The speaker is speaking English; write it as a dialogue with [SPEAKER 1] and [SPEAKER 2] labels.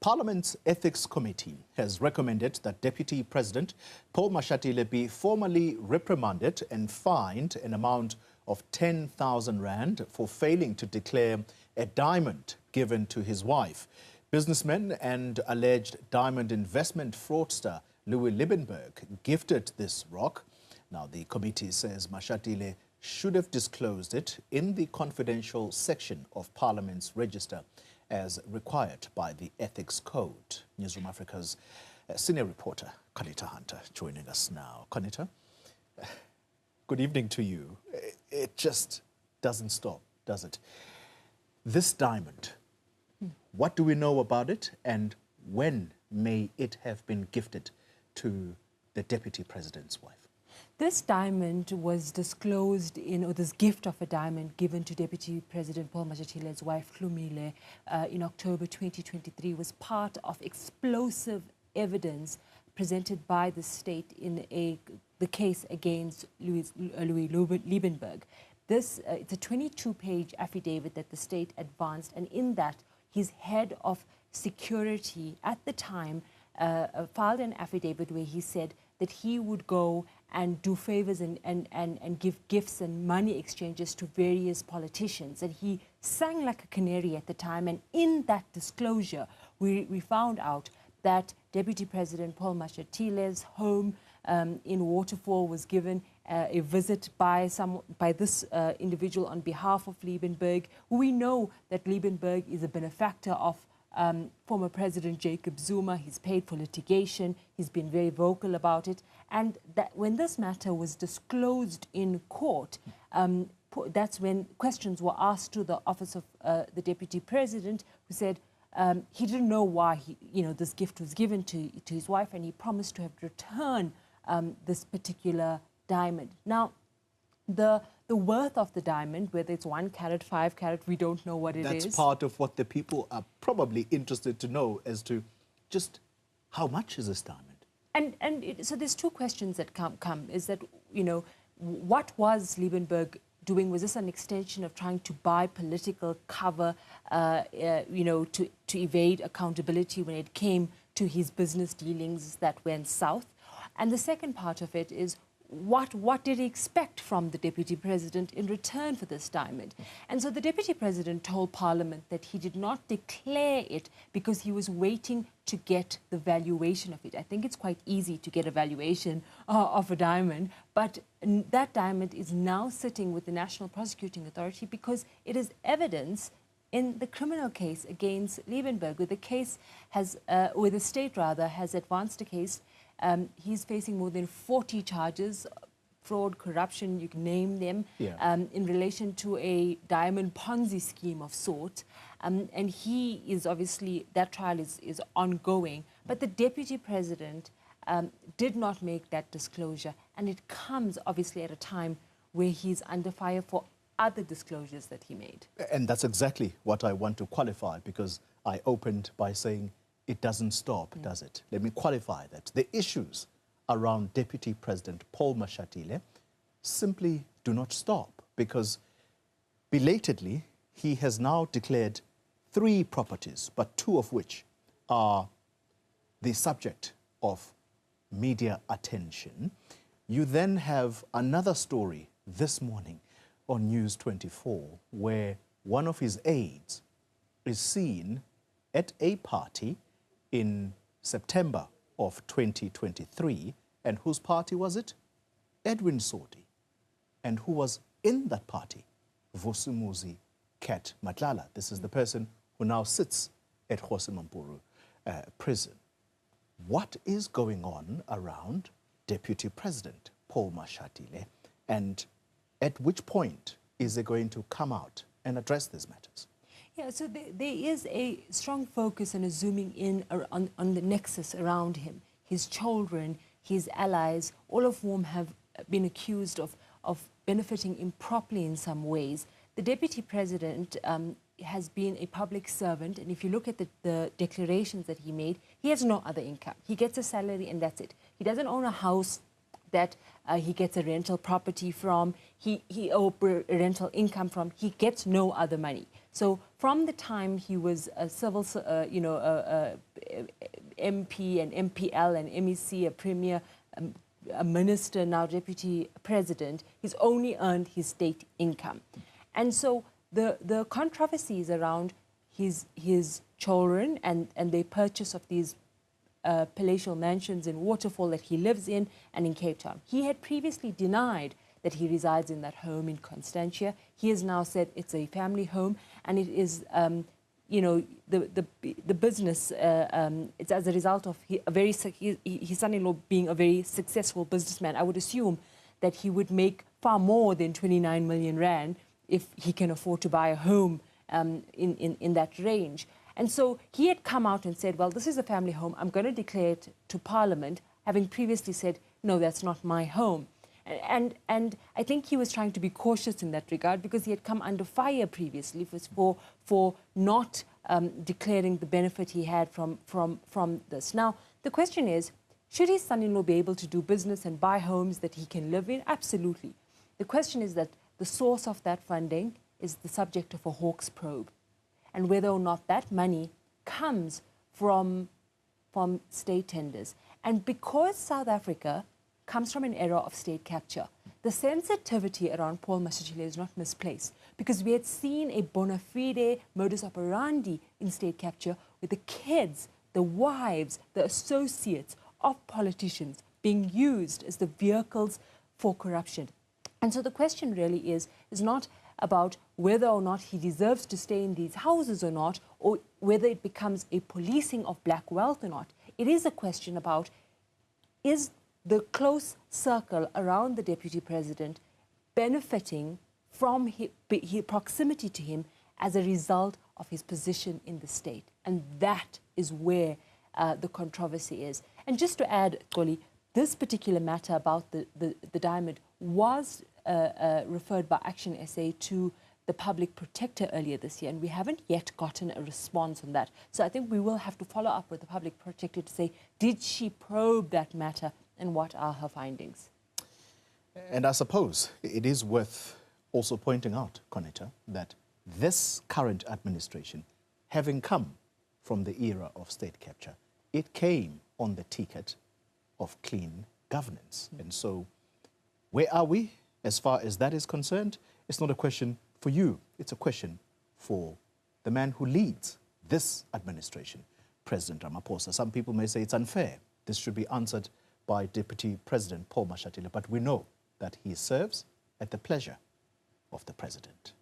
[SPEAKER 1] Parliament's Ethics Committee has recommended that Deputy President Paul Mashatile be formally reprimanded and fined an amount of 10,000 rand for failing to declare a diamond given to his wife. Businessman and alleged diamond investment fraudster Louis Liebenberg gifted this rock. Now, the committee says Mashatile should have disclosed it in the confidential section of Parliament's register as required by the Ethics Code. Newsroom Africa's senior reporter, Conita Hunter, joining us now. Conita, good evening to you. It just doesn't stop, does it? This diamond, what do we know about it, and when may it have been gifted to the Deputy President's wife?
[SPEAKER 2] This diamond was disclosed or this gift of a diamond given to Deputy President Paul Mashatile's wife, Hlumile, in October 2023, was part of explosive evidence presented by the state in the case against Louis Liebenberg. It's a 22-page affidavit that the state advanced, and in that, his head of security at the time filed an affidavit where he said that he would go and do favors and give gifts and money exchanges to various politicians. And he sang like a canary at the time. And in that disclosure, we found out that Deputy President Paul Mashatile's home in Waterfall was given a visit by this individual on behalf of Liebenberg. We know that Liebenberg is a benefactor of former President Jacob Zuma. He's paid for litigation. He's been very vocal about it. And that when this matter was disclosed in court, that's when questions were asked to the office of the Deputy President, who said he didn't know why this gift was given to his wife, and he promised to have returned this particular diamond. Now, the worth of the diamond, whether it's 1 carat, 5 carat, we don't know what it is.
[SPEAKER 1] That's part of what the people are probably interested to know, as to just how much is this diamond?
[SPEAKER 2] So there's two questions that come. Is that, what was Liebenberg doing? Was this an extension of trying to buy political cover, to evade accountability when it came to his business dealings that went south? And the second part of it is, what did he expect from the Deputy President in return for this diamond? And so the Deputy President told Parliament that he did not declare it because he was waiting to get the valuation of it. I think it's quite easy to get a valuation of a diamond, but that diamond is now sitting with the National Prosecuting Authority because it is evidence in the criminal case against Liebenberg, where the state has advanced a case. He's facing more than 40 charges, fraud, corruption, you can name them, in relation to a diamond Ponzi scheme of sort. And he is obviously, that trial is ongoing. But the Deputy President did not make that disclosure. And it comes obviously at a time where he's under fire for other disclosures that he made.
[SPEAKER 1] And that's exactly what I want to qualify, because I opened by saying, it doesn't stop, does it? Let me qualify that. The issues around Deputy President Paul Mashatile simply do not stop, because belatedly he has now declared 3 properties, but 2 of which are the subject of media attention. You then have another story this morning on News 24, where one of his aides is seen at a party in September of 2023. And whose party was it? Edwin Sodi. And who was in that party? Vusumuzi Kat Matlala. This is the person who now sits at Hosimampuru prison. What is going on around Deputy President Paul Mashatile, and at which point is he going to come out and address these matters?
[SPEAKER 2] Yeah, so there is a strong focus and a zooming in on the nexus around him. His children, his allies, all of whom have been accused of benefiting improperly in some ways. The Deputy President has been a public servant, and if you look at the declarations that he made, he has no other income. He gets a salary and that's it. He doesn't own a house that he gets a rental property from, or rental income from. He gets no other money. So from the time he was a MP and MPL and MEC, a premier, a minister, now deputy president. He's only earned his state income. And so the controversies around his children and their purchase of these palatial mansions in Waterfall that he lives in and in Cape Town. He had previously denied that he resides in that home in Constantia. He has now said it's a family home, and it is, the business. It's as a result of his son-in-law being a very successful businessman. I would assume that he would make far more than 29 million rand if he can afford to buy a home in that range. And so he had come out and said, well, this is a family home. I'm going to declare it to Parliament, having previously said, no, that's not my home. And I think he was trying to be cautious in that regard because he had come under fire previously for not declaring the benefit he had from this. Now, the question is, should his son-in-law be able to do business and buy homes that he can live in? Absolutely. The question is that the source of that funding is the subject of a Hawks probe, and whether or not that money comes from state tenders. And because South Africa comes from an era of state capture, the sensitivity around Paul Mashatile is not misplaced, because we had seen a bona fide modus operandi in state capture with the kids, the wives, the associates of politicians being used as the vehicles for corruption. And so the question really is not about whether or not he deserves to stay in these houses or not, or whether it becomes a policing of black wealth or not. It is a question about, is the close circle around the deputy president benefiting from his proximity to him as a result of his position in the state? And that is where the controversy is. And just to add, Xoli, this particular matter about the diamond was referred by Action SA to the public protector earlier this year, and we haven't yet gotten a response on that. So I think we will have to follow up with the public protector to say, did she probe that matter and what are her findings?
[SPEAKER 1] And I suppose it is worth also pointing out, Coneta, that this current administration, having come from the era of state capture, it came on the ticket of clean governance. And so where are we as far as that is concerned? It's not a question for you. It's a question for the man who leads this administration, President Ramaphosa. Some people may say it's unfair. This should be answered by Deputy President Paul Mashatile, but we know that he serves at the pleasure of the President.